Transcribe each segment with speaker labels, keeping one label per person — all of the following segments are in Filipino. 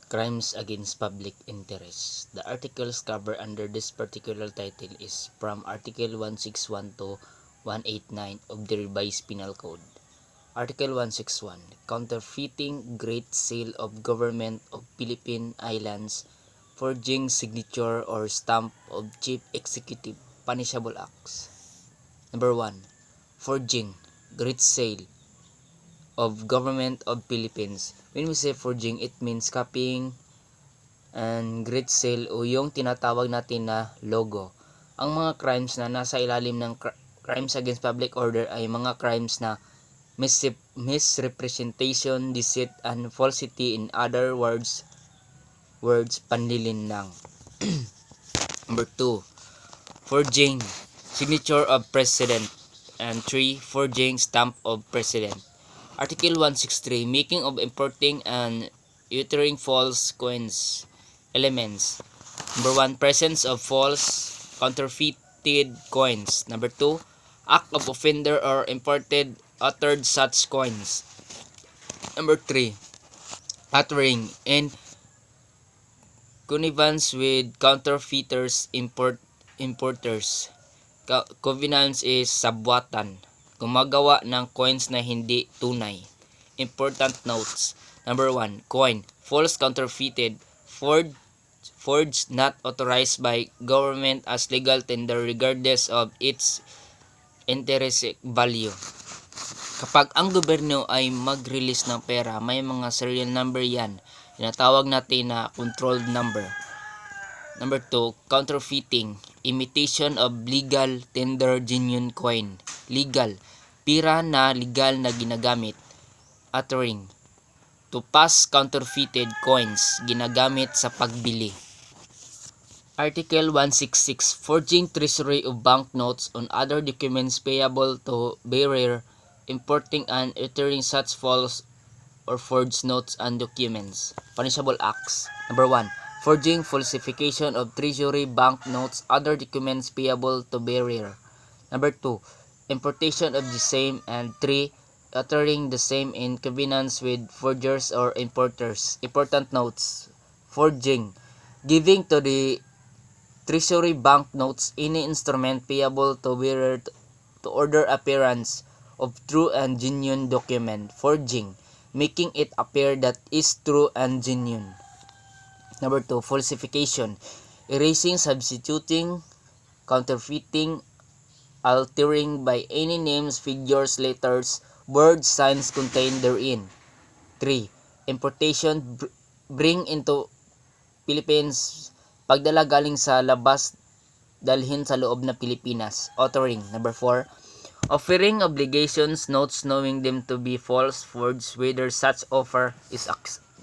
Speaker 1: Crimes against public interest. The articles covered under this particular title is from Article 161 to 189 of the Revised Penal Code. Article 161. Counterfeiting, great sale of government of Philippine Islands, forging signature or stamp of chief executive, punishable acts. Number 1. Forging, great sale of government of Philippines. When we say forging, it means copying and great sale o yung tinatawag natin na logo. Ang mga crimes na nasa ilalim ng crimes against public order ay mga crimes na misrepresentation, deceit, and falsity. In other words, panlilinlang. Number 2. Forging signature of president. And 3. Forging stamp of president. Article 163. Making of importing and uttering false coins elements. Number 1. Presence of false counterfeited coins. Number 2. Act of offender or imported uttered such coins. Number 3. Uttering in connivance with counterfeiters, importers. Connivance is sabwatan. Gumagawa ng coins na hindi tunay. Important notes. Number 1. Coin. False counterfeited. Forged not authorized by government as legal tender regardless of its intrinsic value. Kapag ang gobyerno ay mag-release ng pera, may mga serial number yan. Tinatawag natin na controlled number. Number 2. Counterfeiting. Imitation of legal tender genuine coin. Legal. Pira na legal na ginagamit. Uttering. To pass counterfeited coins. Ginagamit sa pagbili. Article 166. Forging treasury of banknotes on other documents payable to bearer, importing and uttering such false or forged notes and documents. Punishable acts. Number 1. Forging, falsification of treasury, banknotes, other documents payable to bearer. Number 2. Importation of the same. And 3. Uttering the same in connivance with forgers or importers. Important notes. Forging. Giving to the treasury banknotes any instrument payable to bearer to order appearance of true and genuine document. Forging. Making it appear that is true and genuine. Number 2. Falsification. Erasing, substituting, counterfeiting, altering by any names, figures, letters, words, signs contained therein. 3. Importation. Bring into Philippines. Pagdala galing sa labas, dalhin sa loob na Pilipinas. Authoring. Number 4. Offering obligations, notes knowing them to be false, forged, whether such offer is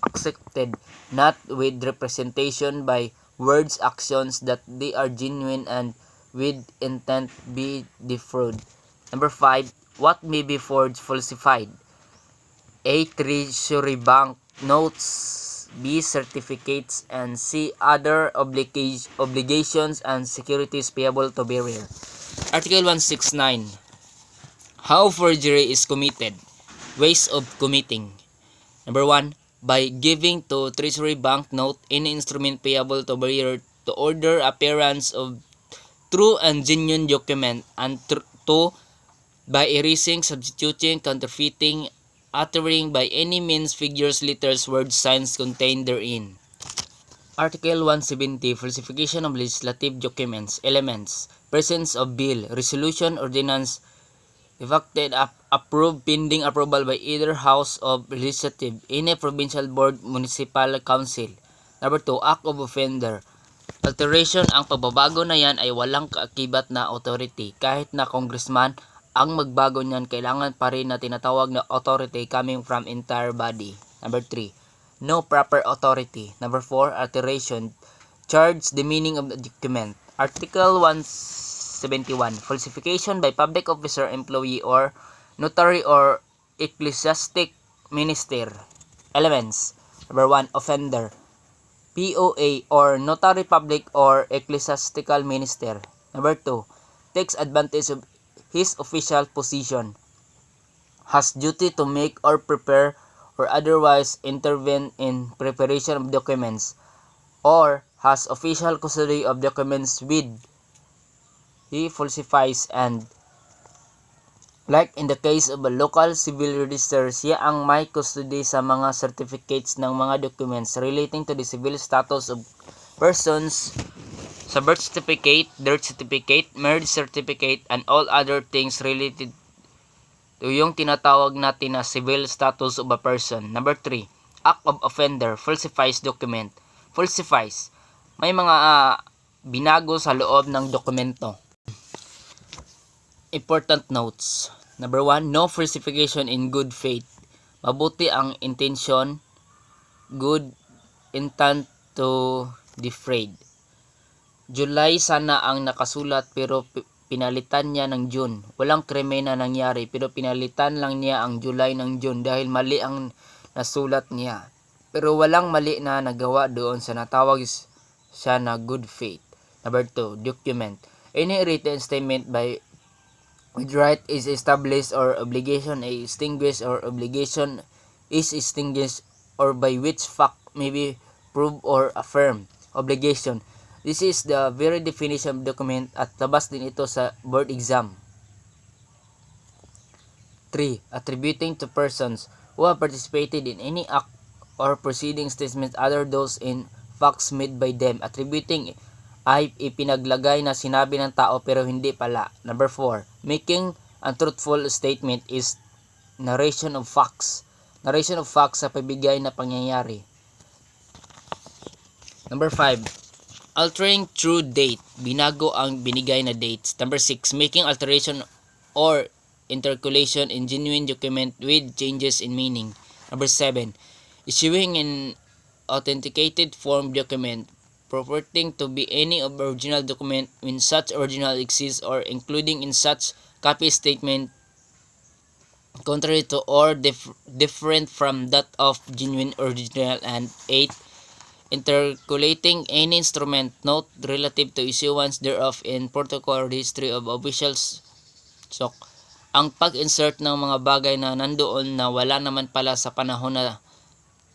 Speaker 1: accepted not with representation by words, actions that they are genuine and with intent be defraud. Number 5. What may be forged, falsified? A. Treasury bank notes. B. Certificates. And C. Other obligations and securities payable to bearer. Article 169. How forgery is committed. Ways of committing. Number 1. By giving to treasury bank note any instrument payable to bearer to order appearance of true and genuine document. And 2. By erasing, substituting, counterfeiting, uttering by any means figures, letters, words, signs contained therein. Article 170. Falsification of legislative documents. Elements. Presence of bill, resolution, ordinance, effected, approved, pending approval by either House of Legislative, any provincial board, municipal council. Number 2. Act of offender. Alteration. Ang pagbabago na yan ay walang kaakibat na authority. Kahit na congressman ang magbago niyan, kailangan pa rin na tinatawag na authority coming from entire body. Number 3. No proper authority. Number 4. Alteration. Charge the meaning of the document. Article 171. Falsification by public officer, employee, or notary or ecclesiastic minister. Elements. Number 1. Offender. POA or notary public or ecclesiastical minister. Number 2. Takes advantage of his official position. Has duty to make or prepare or otherwise intervene in preparation of documents, or has official custody of documents with he falsifies, and like in the case of a local civil register, siya ang may custody sa mga certificates ng mga documents relating to the civil status of persons, sa birth certificate, death certificate, marriage certificate, and all other things related to yung tinatawag natin na civil status of a person. Number 3, act of offender, falsifies document. Falsifies, may mga binago sa loob ng dokumento. Important notes. Number 1, no falsification in good faith. Mabuti ang intention, good intent to defraud. July sana ang nakasulat pero pinalitan niya ng June. Walang krimen na nangyari pero pinalitan lang niya ang July ng June dahil mali ang nasulat niya. Pero walang mali na nagawa doon sa natawag siya na good faith. Number 2, document. Any written statement by with right is established or obligation is extinguished or obligation is extinguished or by which fact may be proved or affirmed. Obligation. This is the very definition of document at labas din ito sa board exam. 3. Attributing to persons who have participated in any act or proceeding statements other those in facts made by them. Attributing ay ipinaglagay na sinabi ng tao pero hindi pala. Number 4. Making untruthful statement is narration of facts. Narration of facts sa pagbigay na pangyayari. Number 5. Altering true date. Binago ang binigay na dates. Number 6. Making alteration or intercolation in genuine document with changes in meaning. Number 7. Issuing an authenticated form document purporting to be any of original document when such original exists or including in such copy statement contrary to or different from that of genuine original. And 8. Intercolating any instrument note relative to issuance thereof in protocol registry of officials. So, ang pag-insert ng mga bagay na nandoon na wala naman pala sa panahon na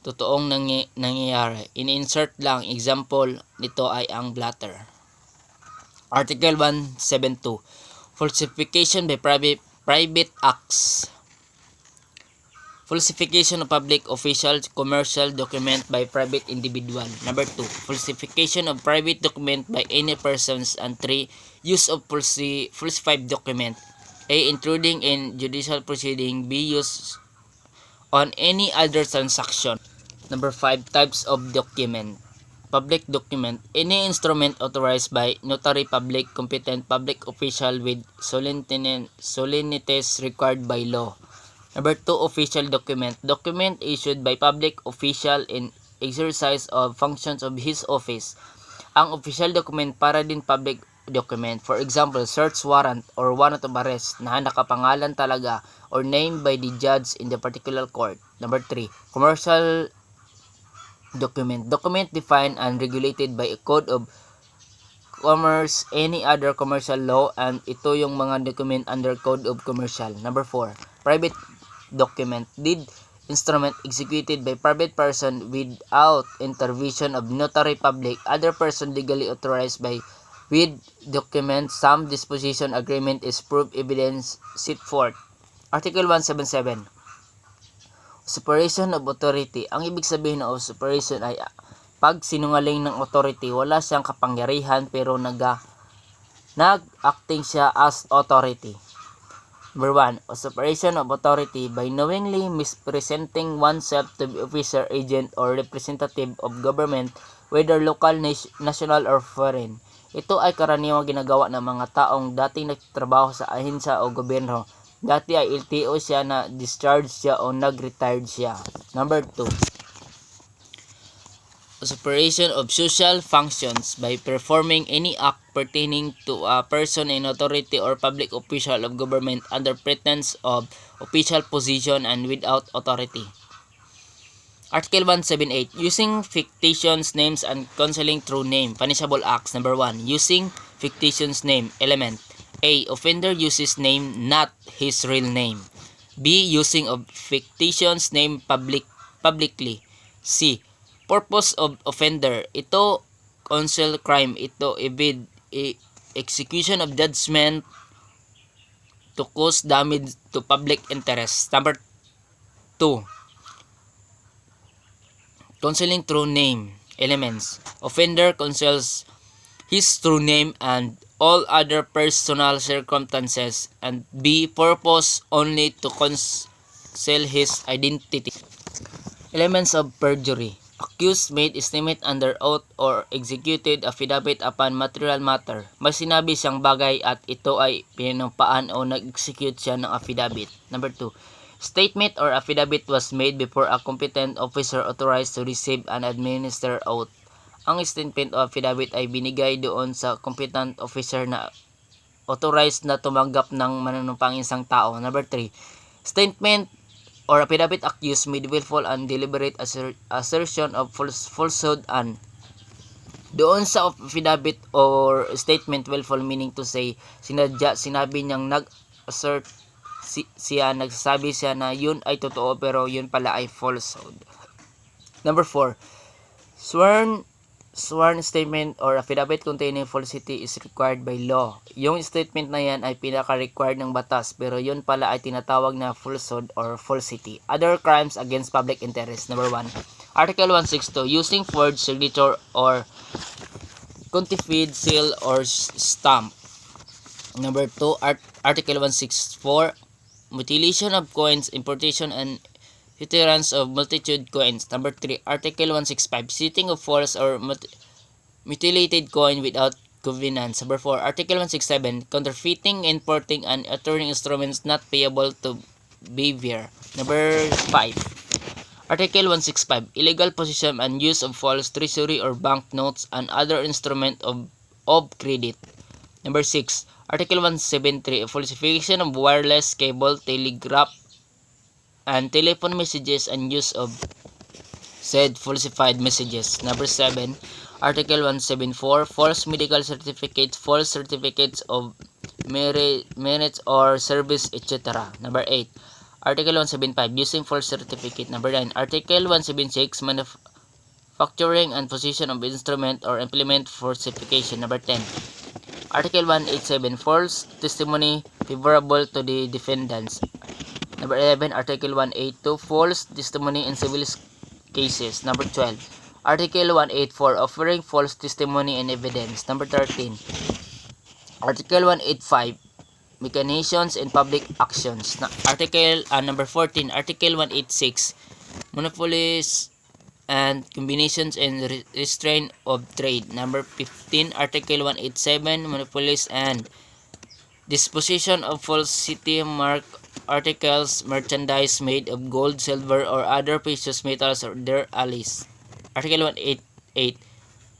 Speaker 1: totoong nangyayari. In-insert lang. Example nito ay ang blatter. Article 172. Falsification by private acts. Falsification of public, official, commercial document by private individual. Number 2. Falsification of private document by any persons. And 3. Use of falsified document. A. Intruding in judicial proceeding. B. Use on any other transaction. Number 5. Types of document. Public document. Any instrument authorized by notary public, competent public official with solemnities required by law. Number 2, official document. Document issued by public official in exercise of functions of his office. Ang official document para din public document. For example, search warrant or warrant of arrest na nakapangalan talaga or named by the judge in the particular court. Number 3, commercial document. Document defined and regulated by a code of commerce, any other commercial law, and ito yung mga document under code of commercial. Number 4, private document. Deed instrument executed by private person without intervention of notary public, other person legally authorized by with document. Some disposition agreement is proof evidence set forth. Article 177. Usurpation of authority. Ang ibig sabihin ng usurpation ay pag sinungaling ng authority, wala siyang kapangyarihan pero nag-acting siya as authority. Number 1. Usurpation of authority by knowingly misrepresenting oneself to be officer, agent, or representative of government, whether local, national, or foreign. Ito ay karaniwang ginagawa ng mga taong dating nagtatrabaho sa ahensya o gobyerno. Dati ay LTO siya, na discharge siya o nag-retired siya. Number 2. Usurpation of social functions by performing any act pertaining to a person in authority or public official of government under pretense of official position and without authority. Article 178. Using fictitious names and concealing true name. Punishable acts. Number 1. Using fictitious name. Element. A. Offender uses name, not his real name. B. Using of fictitious name publicly. C. Purpose of offender. Ito conceal crime. Ito evade execution of judgment to cause damage to public interest. Number 2. Concealing true name. Elements. Offender conceals his true name and all other personal circumstances, and B. Purpose only to conceal his identity. Elements of perjury. Accused made estimate under oath or executed affidavit upon material matter. May sinabi siyang bagay at ito ay pinanumpaan o nag-execute siya ng affidavit. Number 2. Statement or affidavit was made before a competent officer authorized to receive and administer oath. Ang statement o affidavit ay binigay doon sa competent officer na authorized na tumanggap ng manunumpang isang tao. Number 3. Statement or affidavit accused made willful and deliberate assertion of falsehood and doon sa affidavit or statement willful meaning to say sinadya sinabi niyang nag-assert siya, nagsasabi siya na yun ay totoo pero yun pala ay falsehood. Number 4. Sworn statement or affidavit containing falsity is required by law. Yung statement na yan ay pinaka-required ng batas pero yun pala ay tinatawag na falsehood or falsity. Other crimes against public interest. Number 1. Article 162. Using forged signature or counterfeit seal or stamp. Number 2. Article 164. Mutilation of coins, importation and utterance of multitude coins. Number 3. Article 165. Setting of false or mutilated coin without convenience. Number 4. Article 167. Counterfeiting, importing, and altering instruments not payable to bearer. Number 5. Article 165. Illegal possession and use of false treasury or bank notes and other instrument of credit. Number 6. Article 173. Falsification of wireless cable, telegraph, and telephone messages and use of said falsified messages. Number 7. Article 174. False medical certificates, false certificates of merits or service, etc. Number 8. Article 175. Using false certificate. Number 9. Article 176. Manufacturing and possession of instrument or implement falsification. Number 10. Article 187. False testimony favorable to the defendants. Number 11. Article 182. False testimony in civil cases. Number 12. Article 184. Offering false testimony and evidence. Number 13. Article 185. Machinations in public actions. Number 14. Article 186. Monopolies and combinations and restraint of trade. Number 15. Article 187. Monopolies and disposition of falsity mark articles, merchandise made of gold, silver, or other precious metals or their alloys. Article 188.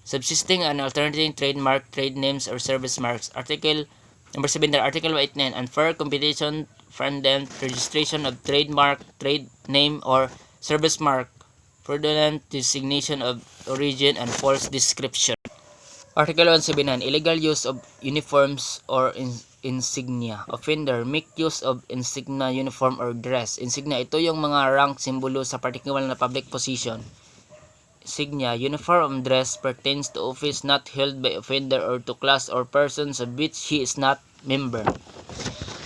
Speaker 1: Subsisting and alternating trademark, trade names, or service marks. Number 7. Article 189. Unfair competition, fraudulent registration of trademark, trade name, or service mark, fraudulent designation of origin, and false description. Article 179. Illegal use of uniforms or insignia. Offender, make use of insignia, uniform, or dress. Insignia, ito yung mga rank, simbolo sa particular na public position. Insignia, uniform, dress pertains to office not held by offender or to class or persons of which he is not member.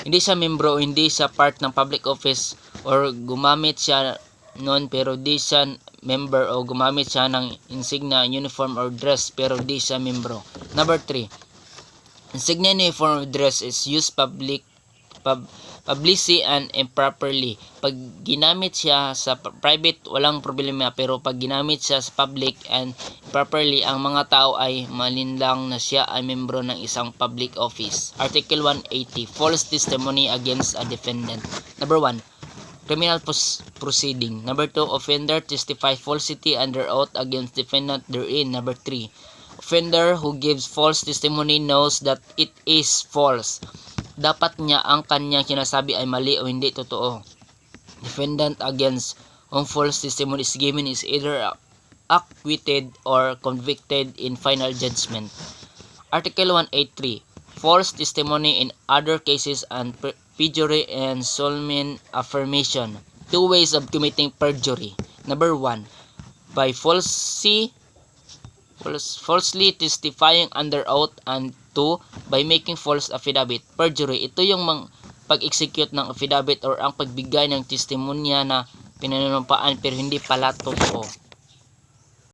Speaker 1: Hindi siya membro o hindi siya part ng public office or gumamit siya noon pero di siya member o gumamit siya ng insignia, uniform, or dress pero di siya membro. Number 3. Insignia, uniform, or dress is used publicly and improperly. Pag ginamit siya sa private, walang problema. Pero pag ginamit siya sa public and improperly, ang mga tao ay malinlang na siya ay membro ng isang public office. Article 180. False testimony against a defendant. Number 1. Criminal proceeding. Number 2. Offender testify falsity under oath against defendant therein. Number 3. Offender who gives false testimony knows that it is false. Dapat niya ang kanyang sinasabi ay mali o hindi totoo. Defendant against whom false testimony is given is either acquitted or convicted in final judgment. Article 183. False testimony in other cases and perjury and solemn affirmation. Two ways of committing perjury. Number 1, by falsely testifying under oath, and 2, by making false affidavit. Perjury, ito yung pag-execute ng affidavit or ang pagbigay ng testimonya na pinanunumpaan pero hindi pala totoo.